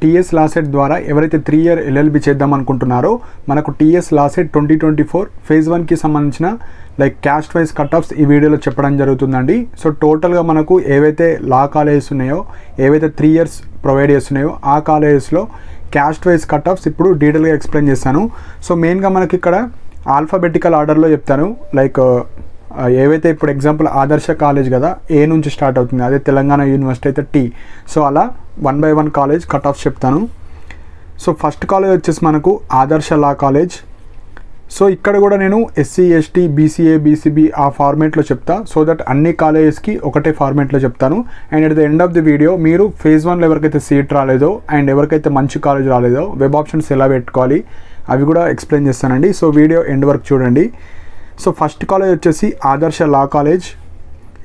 TS LAWCET ద్వారా ఎవరైతే 3 year LLB చేద్దాం అనుకుంటున్నారో మనకు టీఎస్ లాసెట్ 2024 ఫేజ్ 1కి సంబంధించిన like caste wise cut offs ఈ వీడియోలో చెప్పడం జరుగుతుందండి. సో టోటల్గా మనకు ఏవైతే లా కాలేజెస్ ఉన్నాయో, ఏవైతే 3 ఇయర్స్ ప్రొవైడ్ చేస్తున్నాయో ఆ కాలేజెస్లో క్యాస్ట్ వైజ్ కట్ ఆఫ్స్ ఇప్పుడు డీటెయిల్గా ఎక్స్ప్లెయిన్ చేస్తాను. సో మెయిన్గా మనకి ఇక్కడ ఆల్ఫాబెటికల్ ఆర్డర్లో చెప్తాను. లైక్ ఏవైతే ఇప్పుడు ఎగ్జాంపుల్ ఆదర్శ కాలేజ్ కదా, ఏ నుంచి స్టార్ట్ అవుతుంది, అదే తెలంగాణ యూనివర్సిటీ అయితే టీ. సో అలా 1 by 1 కాలేజ్ కట్ ఆఫ్ చెప్తాను. సో ఫస్ట్ కాలేజ్ వచ్చేసి మనకు ఆదర్శ లా కాలేజ్. సో ఇక్కడ కూడా నేను ఎస్సీ ఎస్టీ బీసీఏ బీసీబీ ఆ ఫార్మేట్లో చెప్తా, సో దట్ అన్ని కాలేజెస్కి ఒకటే ఫార్మేట్లో చెప్తాను. And at the end of the video మీరు ఫేజ్ 1లో ఎవరికైతే సీట్ రాలేదో అండ్ ఎవరికైతే మంచి కాలేజ్ రాలేదో వెబ్ ఆప్షన్స్ ఎలా పెట్టుకోవాలి అవి కూడా ఎక్స్ప్లెయిన్ చేస్తానండి. సో వీడియో ఎండ్ వరకు చూడండి. సో ఫస్ట్ కాలేజ్ వచ్చేసి Adarsha law college.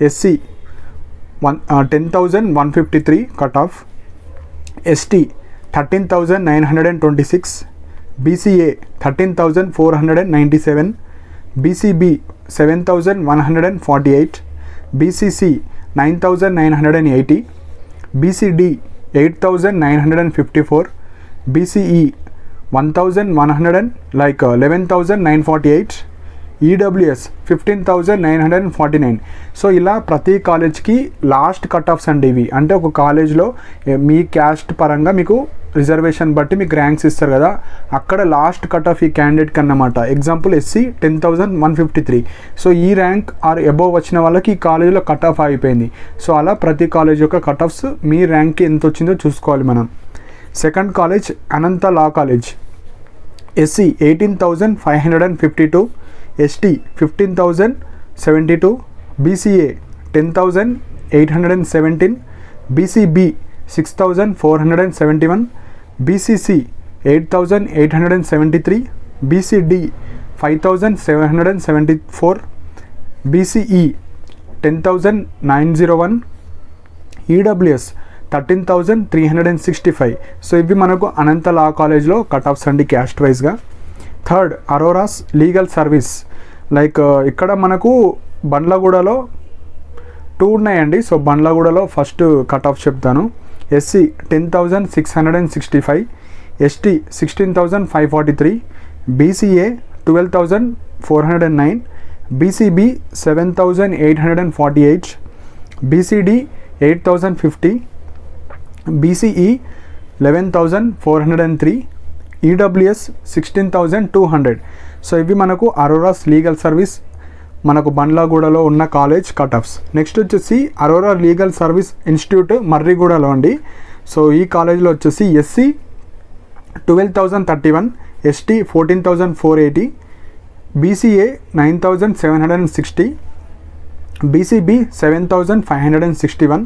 SC 10,153 cut off, ST 13,926, BCA 13,497, BCB 7,148, BCC 9,980, BCD 8,954, BCE 11,948, EWS 15,949. So ఇలా ప్రతి కాలేజ్కి లాస్ట్ కట్ ఆఫ్స్ అండి ఇవి. అంటే ఒక కాలేజ్లో మీ క్యాస్ట్ పరంగా మీకు రిజర్వేషన్ బట్టి మీకు ర్యాంక్స్ ఇస్తారు కదా, అక్కడ లాస్ట్ కట్ ఆఫ్ ఈ క్యాండిడేట్కి అన్నమాట. Example SC 10,153. సో ఈ ర్యాంక్ ఆర్ అబోవ్ వచ్చిన వాళ్ళకి ఈ కాలేజ్లో కట్ ఆఫ్ అయిపోయింది. సో అలా ప్రతి కాలేజ్ యొక్క కట్ ఆఫ్స్ మీ ర్యాంక్కి ఎంత వచ్చిందో చూసుకోవాలి మనం. Second college Anantha law college. SC 18,552, ST 15,072, BCA 10,817, BCB 6,471, BCC 8,873, BCD 5,774, BCE 10,901, EWS 13,365. So ఇవి మనకు అనంత లా కాలేజ్లో కట్ ఆఫ్స్ అండి క్యాస్ట్ వైజ్గా. Third Aurora's legal service. Like ఇక్కడ మనకు బండ్లగూడలో 2 ఉన్నాయండి. సో బండ్లగూడలో ఫస్ట్ కట్ ఆఫ్ చెప్తాను. SC 10,665, ST 16,543, BCA 12,409, BCB 7,848, BCD 8,050, BCE 11,403, EWS 16,200. So ఇవి మనకు అరోరాస్ లీగల్ సర్వీస్ మనకు బండ్లగూడలో ఉన్న కాలేజ్ కట్ ఆఫ్స్. నెక్స్ట్ వచ్చేసి అరోరా లీగల్ సర్వీస్ ఇన్స్టిట్యూట్ మర్రిగూడలో అండి. సో ఈ కాలేజ్లో వచ్చేసి SC 12,031, ST 14,480, BCA 9,760, BCB 7,561,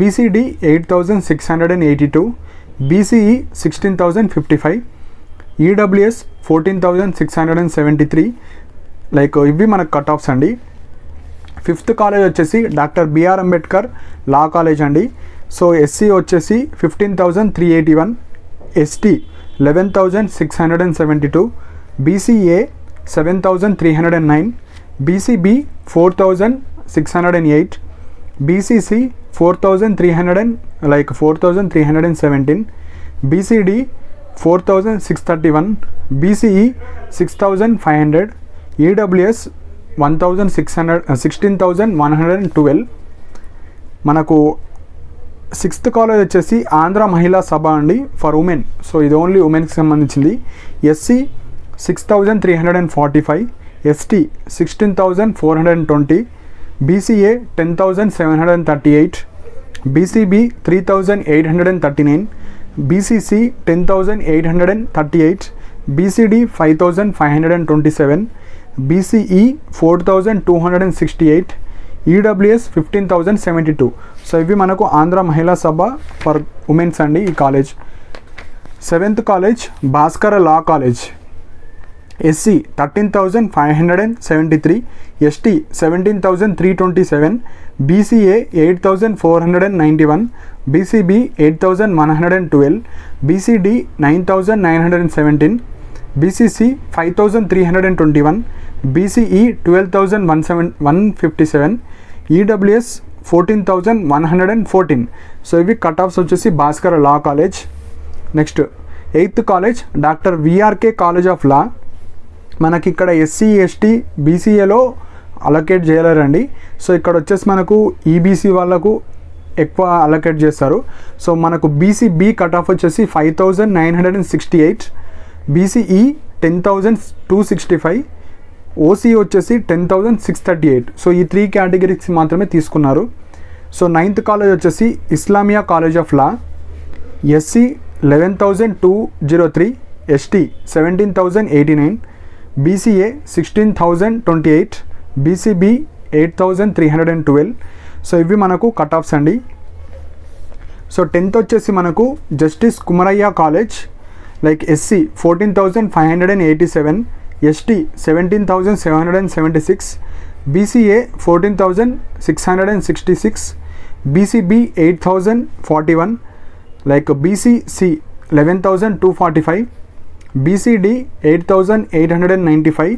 BCD 8,682, BCE 16,055, EWS 14,673. Like ఇవి మనకు కట్ ఆఫ్స్ అండి. ఫిఫ్త్ కాలేజ్ వచ్చేసి doctor BR Ambedkar law college అండి. సో ఎస్సీ వచ్చేసి 15,381, ST 11,672, BCA 7,309, BCB 4,608, BCC 4,317, BCD 4,631, BCE 6,500, EWS 16,112. మనకు సిక్స్త్ కాలేజ్ వచ్చేసి ఆంధ్ర మహిళా సభ అండి ఫర్ ఉమెన్. సో ఇది ఓన్లీ ఉమెన్కి సంబంధించింది. SC 6,345, ST 16,420, BCA 10,738, BCB 3,839, BCC 10,838, BCD 5,527, BCE 4,268, EWS 15,072. So ఇవి మనకు ఆంధ్ర మహిళా సభ ఫర్ ఉమెన్స్ అండి ఈ college. Seventh college Bhaskara law college. SC 13,573, ST 17,327, BCA 8,491, BCB 8,112, BCD 9,917, BCC 5,321, BCE 12,157, EWS 14,114. So ఇవి కట్ ఆఫ్స్ వచ్చేసి Bhaskar law college. Next 8th college doctor VRK college of లా. మనకి ఇక్కడ SC ST బీసీఏలో allocate చేయలేరండి. So ఇక్కడ వచ్చేసి మనకు EBC వాళ్ళకు ఎక్కువ అలొకేట్ చేస్తారు. సో మనకు బీసీబీ కట్ ఆఫ్ వచ్చేసి 5968, బీసీఈ 10265, ఓసీ వచ్చేసి 10638. సో ఈ 3 కేటగిరీస్ మాత్రమే తీసుకున్నారు. సో 9th కాలేజ్ వచ్చేసి Islamia college of law. SC 11203, ST 17089, BCA 16028, BCB 8312. So ఇవి మనకు కట్ ఆఫ్స్ అండి. సో 10th వచ్చేసి మనకు justice Kumaraiah college, like SC 14587, ST 17776, BCA 14666, BCB 8041, like BCC 11245, BCD 8895,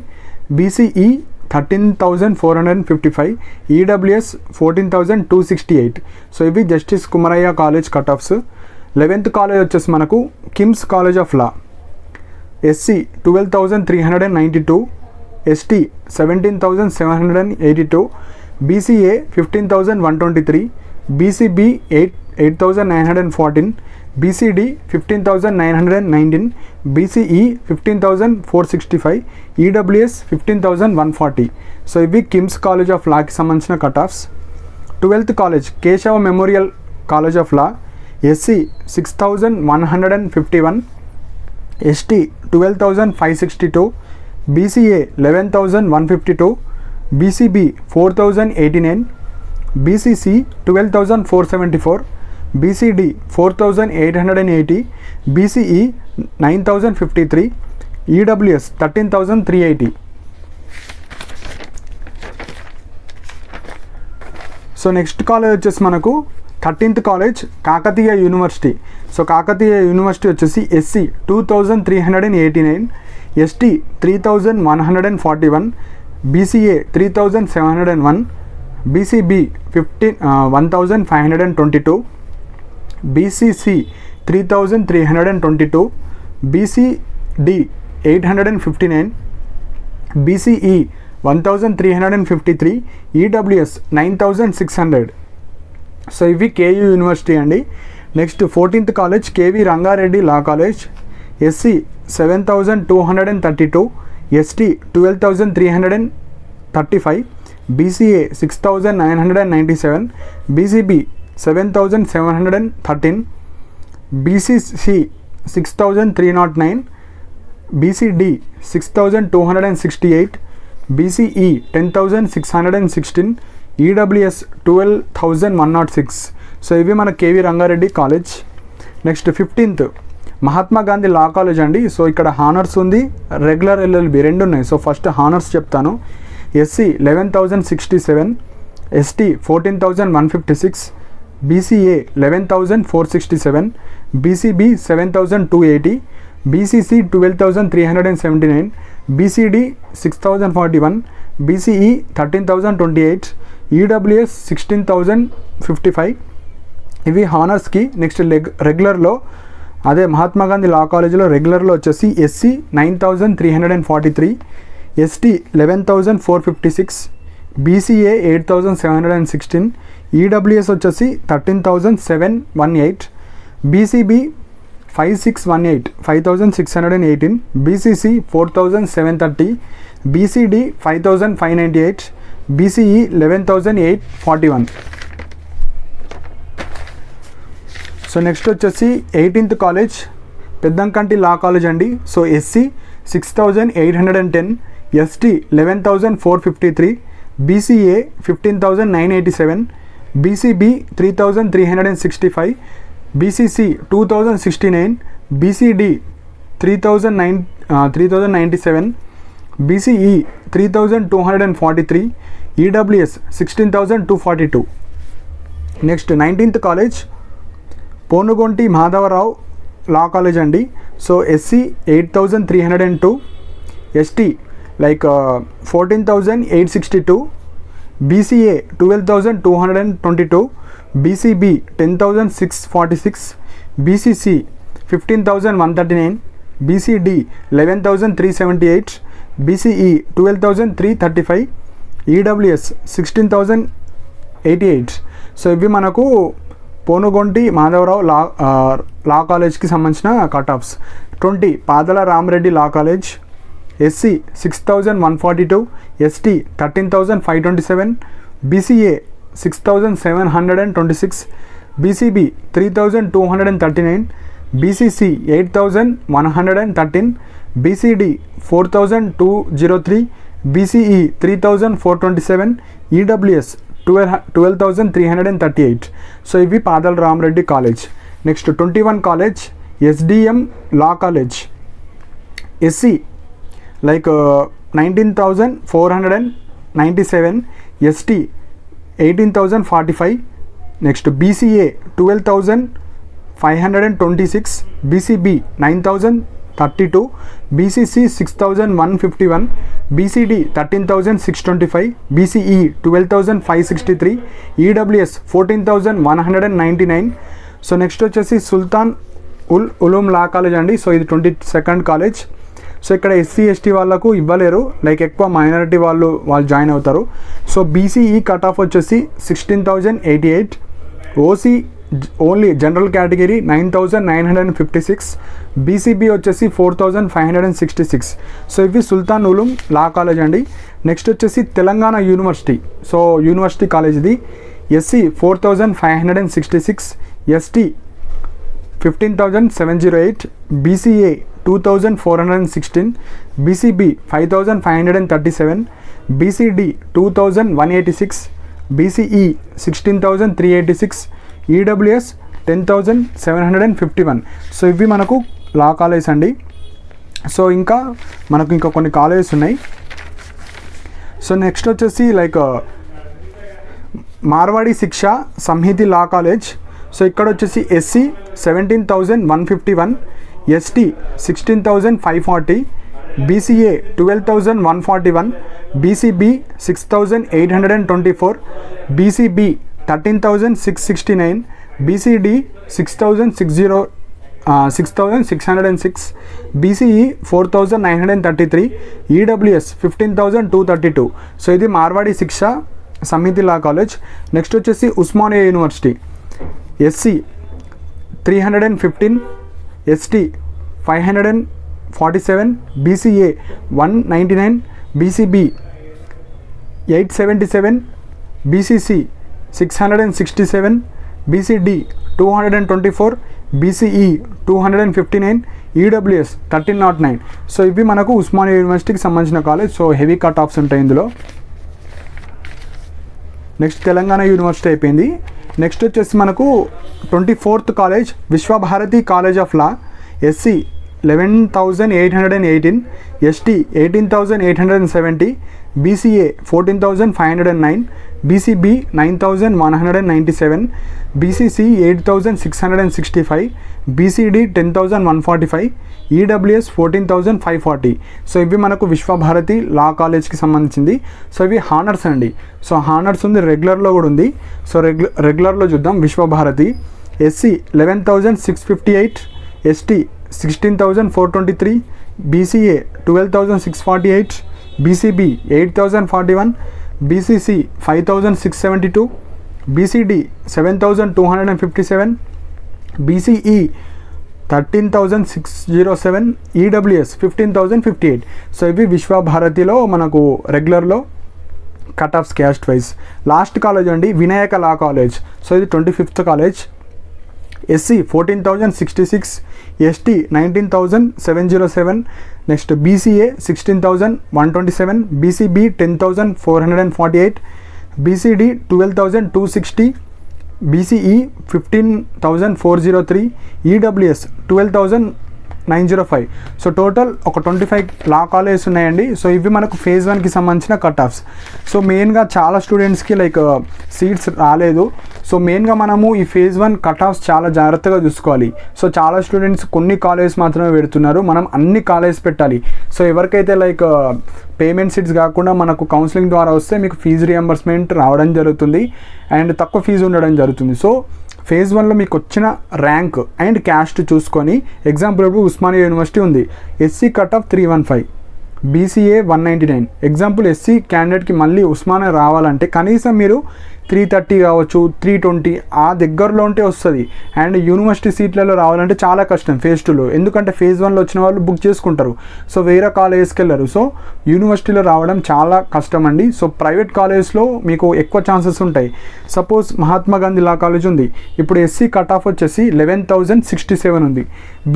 BCE 13455, EWS 14268. So ఇవి justice Kumaraiah college cut offs. 11th college వచ్చేసి మనకు KIMS college of law. SC 12392, ST 17782, BCA 15123, BCB 8914, BCD 15919, BCE 15465, EWS 15140. So ఇవి KIMS college of లాకి సంబంధించిన cut offs. 12th college Keshava memorial college of law. SC 6151, ST 12562, BCA 11152, BCB 4089, BCC 12474, BCD 4880, BCE 9053, EWS 13380. So next college వచ్చేసి మనకు 13th college Kakatiya university. So Kakatiya university వచ్చేసి SC 2389, ST 3141, BCA 3701, BCB 1522, BCC 3322, BCD 859, BCE 1353, EWS 9600. So ఇవి KU university అండి. Next 14th college KV Rangareddy law college. SC 7232, ST 12335, BCA 6997, BCB 7713, BCC 6309, BCD 6268, BCE 10616, EWS 12106. So ఇవి మన KV Rangareddy college. Next 15th Mahatma Gandhi law college అండి. So ఇక్కడ honours ఉంది, regular LLB రెండు ఉన్నాయి. So first honours చెప్తాను. SC 11067, ST 14156, BCA 11467, BCB 7280, BCC 12379, BCD 6041, BCE 13028, EWS 16055. ఇవి హానర్స్కి. Next రెగ్యులర్లో అదే మహాత్మా గాంధీ లా కాలేజీలో రెగ్యులర్లో వచ్చేసి ఎస్సీ 9343, ఎస్టీ 11456, బీసీఏ 8716, ఈడబ్ల్యూఎస్ వచ్చేసి 13718, BCB 5618, BCC 4730, BCD 5598, BCE 11841. So next వచ్చేసి 18th college Peddankanti law college అండి. So SC 6810, ST 11453, BCA 15987, BCB 3365, BCC 2069, BCD 3097, BCE 3243, EWS 16242. Next 19th college Ponugonti Madhavarao law college అండి. So SC 8302, ST like 14862, BCA 12222, BCB 10646, BCC 15,139, BCD 11,378, BCE 12,335, EWS 16,088. So ఇవి మనకు పోనుగొంటి మాధవరావు లా కాలేజ్కి సంబంధించిన cut offs. 20 Padala Ramareddy law college, SC 6,142, ST 13,527, BCA 6,726, BCB 3,239, BCC 8,113, BCD 4,203, BCE 3,427, EWS 12,338. So ఇవి Padala Ramareddy college. Next 21 college SDM law college, SC like 19,497, ST 18,045, next BCA 12,526, BCB 9,032, BCC 6,151, BCD 13,625, BCE 12,563, EWS 14,199. So next వచ్చేసి సుల్తాన్ ఉలూమ్ లా college అండి. So ఇది 22nd college. So ఇక్కడ SC ST వాళ్ళకు ఇవ్వలేరు, like ఎక్కువ minority వాళ్ళు join అవుతారు. సో BCE కట్ ఆఫ్ వచ్చేసి 16,088, OC only general category 9,956, BCB వచ్చేసి 4,566. సో ఇవి సుల్తాన్ ఉలూమ్ లా కాలేజ్ అండి. నెక్స్ట్ వచ్చేసి Telangana university. So university college ఇది. SC 4,566, ST 15,708, BCA 2,416, BCB 5,537, BCD 2,186, BCE 16,386, EWS 10,751. So ఇవి మనకు లా కాలేజ్ అండి. సో ఇంకా కొన్ని కాలేజెస్ ఉన్నాయి. సో నెక్స్ట్ వచ్చేసి లైక్ మార్వాడి శిక్ష సంహితి లా కాలేజ్. సో ఇక్కడ వచ్చేసి SC 17,151, ST 16,540, BCA 12,141, BCB 6,824, BCB 13,669, BCD 6,606, BCE 4,933, EWS 15,232. So ఇది మార్వాడి శిక్ష సమితి లా కాలేజ్. నెక్స్ట్ వచ్చేసి Osmania university. SC 315, ST 547, BCA 199, BCB 877, BCC 667, BCD 224, BCE 259, EWS 1309. So ఇవి మనకు ఉస్మానియా యూనివర్సిటీకి సంబంధించిన college. So heavy cut offs ఉంటాయి ఇందులో. నెక్స్ట్ తెలంగాణ యూనివర్సిటీ అయిపోయింది. నెక్స్ట్ వచ్చేసి మనకు 24th college Vishwabharati college of law. SC 11,818, ST 18,870, BCA 14,509, BCB 9,197, BCC 8,665, BCD 10,145, EWS 14,540. So ఇవి మనకు విశ్వభారతి లా కాలేజ్కి సంబంధించింది. సో ఇవి హానర్స్ అండి. సో హానర్స్ ఉంది, రెగ్యులర్లో కూడా ఉంది. సో రెగ్యులర్లో చూద్దాం. Vishwabharati SC 11,658, ST 16,423, BCA 12,648, BCB 8,041, BCC 5,672, BCD 7,257, BCE 13,607, EWS 15,058. So ఇవి విశ్వభారతిలో మనకు రెగ్యులర్లో cut offs caste wise. Last college అండి వినాయక లా కాలేజ్. సో ఇది 25th college. SC 14,066, ST 19,707, next BCA 16,127, BCB 10,448, BCD 12,260, BCE 15,403, EWS 12,905. So total ఒక 25 లా colleges ఉన్నాయండి. So ఇవి మనకు ఫేజ్ 1కి సంబంధించిన కట్ ఆఫ్స్. సో మెయిన్గా చాలా స్టూడెంట్స్కి లైక్ సీట్స్ రాలేదు. సో మెయిన్గా మనము ఈ ఫేజ్ 1 కట్ ఆఫ్స్ చాలా జాగ్రత్తగా చూసుకోవాలి. సో చాలా స్టూడెంట్స్ కొన్ని కాలేజెస్ మాత్రమే పెడుతున్నారు, మనం అన్ని కాలేజెస్ పెట్టాలి. సో ఎవరికైతే లైక్ పేమెంట్ సీట్స్ కాకుండా మనకు కౌన్సిలింగ్ ద్వారా వస్తే మీకు ఫీజు రియంబర్స్మెంట్ రావడం జరుగుతుంది అండ్ తక్కువ ఫీజు ఉండడం జరుగుతుంది. సో ఫేజ్ 1లో మీకు వచ్చిన ర్యాంక్ అండ్ క్యాస్ట్ చూసుకొని, ఎగ్జాంపుల్ ఇప్పుడు ఉస్మానియా యూనివర్సిటీ ఉంది, SC cut off 315, BCA 199. Example SC క్యాండిడేట్కి మళ్ళీ ఉస్మానియా రావాలంటే కనీసం మీరు 330 కావచ్చు, 320 ఆ దగ్గరలో ఉంటే వస్తుంది. అండ్ యూనివర్సిటీ సీట్లలో రావాలంటే చాలా కష్టం ఫేజ్ 2లో, ఎందుకంటే ఫేజ్ 1లో వచ్చిన వాళ్ళు బుక్ చేసుకుంటారు, సో వేరే కాలేజెస్కి వెళ్ళరు. సో యూనివర్సిటీలో రావడం చాలా కష్టం అండి. సో ప్రైవేట్ కాలేజెస్లో మీకు ఎక్కువ ఛాన్సెస్ ఉంటాయి. Suppose Mahatma Gandhi law college ఉంది, ఇప్పుడు ఎస్సీ కట్ ఆఫ్ వచ్చేసి 11,067 ఉంది,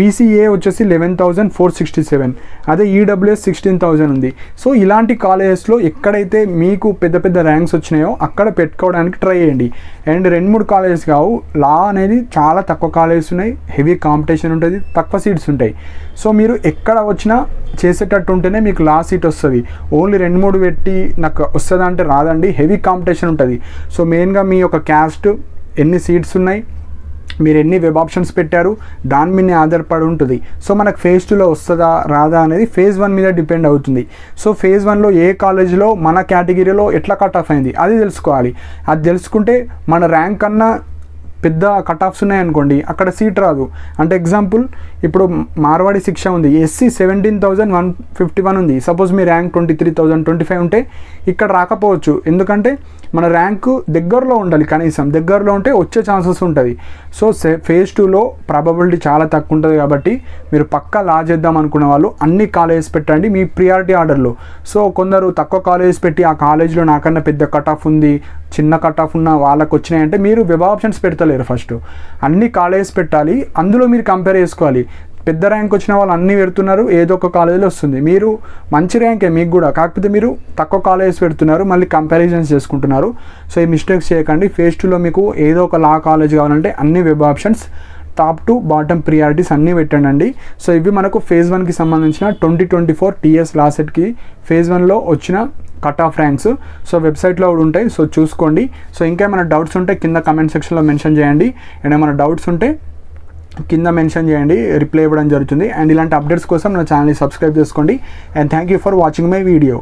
బీసీఏ వచ్చేసి 11,467, అదే ఈడబ్ల్యూఎస్ 16,000 ఉంది. సో ఇలాంటి కాలేజెస్లో ఎక్కడైతే మీకు పెద్ద పెద్ద ర్యాంక్స్ వచ్చినాయో అక్కడ పెట్టుకోవడానికి ట్రై చేయండి. అండ్ 2-3 కాలేజెస్ కావు, లా అనేది చాలా తక్కువ కాలేజెస్ ఉన్నాయి, హెవీ కాంపిటీషన్ ఉంటుంది, తక్కువ సీట్స్ ఉంటాయి. సో మీరు ఎక్కడ వచ్చినా చేసేటట్టు ఉంటేనే మీకు లా సీట్ వస్తుంది. ఓన్లీ 2-3 పెట్టి నాకు వస్తుందా అంటే రాదండి, హెవీ కాంపిటీషన్ ఉంటుంది. సో మెయిన్గా మీ యొక్క క్యాస్ట్, ఎన్ని సీట్స్ ఉన్నాయి, మీరు ఎన్ని వెబ్ ఆప్షన్స్ పెట్టారు, దాని మీద ఆధారపడి ఉంటుంది. సో మనకు ఫేజ్ 2లో వస్తుందా రాదా అనేది ఫేజ్ 1 మీద డిపెండ్ అవుతుంది. సో ఫేజ్ 1లో ఏ కాలేజీలో మన కేటగిరీలో ఎట్లా కట్ ఆఫ్ అయింది అది తెలుసుకోవాలి. అది తెలుసుకుంటే మన ర్యాంక్ కన్నా పెద్ద కట్ ఆఫ్స్ ఉన్నాయనుకోండి అక్కడ సీట్ రాదు. అంటే ఎగ్జాంపుల్ ఇప్పుడు మార్వాడి శిక్ష ఉంది, ఎస్సీ 17,151 ఉంది, సపోజ్ మీ ర్యాంక్ 23,025 ఉంటే ఇక్కడ రాకపోవచ్చు, ఎందుకంటే మన ర్యాంకు దగ్గరలో ఉండాలి, కనీసం దగ్గరలో ఉంటే వచ్చే ఛాన్సెస్ ఉంటుంది. సో ఫేజ్ 2లో ప్రాబబిలిటీ చాలా తక్కువ ఉంటుంది. కాబట్టి మీరు పక్కా లా చేద్దాం అనుకున్న వాళ్ళు అన్ని కాలేజెస్ పెట్టండి మీ ప్రియారిటీ ఆర్డర్లో. సో కొందరు తక్కువ కాలేజెస్ పెట్టి ఆ కాలేజ్లో నాకన్నా పెద్ద కట్ ఆఫ్ ఉంది, చిన్న కట్ ఆఫ్ ఉన్న వాళ్ళకు వచ్చినాయంటే మీరు వెబ్ ఆప్షన్స్ పెడతలేరు. ఫస్ట్ అన్ని కాలేజెస్ పెట్టాలి, అందులో మీరు కంపేర్ చేసుకోవాలి. పెద్ద ర్యాంక్ వచ్చిన వాళ్ళు అన్నీ పెడుతున్నారు, ఏదో ఒక కాలేజీలో వస్తుంది, మీరు మంచి ర్యాంకే మీకు కూడా, కాకపోతే మీరు తక్కువ కాలేజెస్ పెడుతున్నారు, మళ్ళీ కంపారిజన్స్ చేసుకుంటున్నారు. సో ఈ మిస్టేక్స్ చేయకండి. ఫేజ్ 2లో మీకు ఏదో ఒక లా కాలేజ్ కావాలంటే అన్ని web options top to bottom priorities అన్నీ పెట్టండి. సో ఇవి మనకు ఫేజ్ 1కి సంబంధించిన 2024 టీఎస్ లా సెట్కి ఫేజ్ 1లో వచ్చిన కట్ ఆఫ్ ర్యాంక్స్. సో వెబ్సైట్లో కూడా ఉంటాయి, సో చూసుకోండి. సో ఇంకా ఏమైనా డౌట్స్ ఉంటే కింద కమెంట్ సెక్షన్లో మెన్షన్ చేయండి. అండ్ ఏమైనా డౌట్స్ ఉంటే కింద మెన్షన్ చేయండి, రిప్లై ఇవ్వడం జరుగుతుంది. అండ్ ఇలాంటి అప్డేట్స్ కోసం నా ఛానల్ని సబ్స్క్రైబ్ చేసుకోండి. And thank you for watching my video.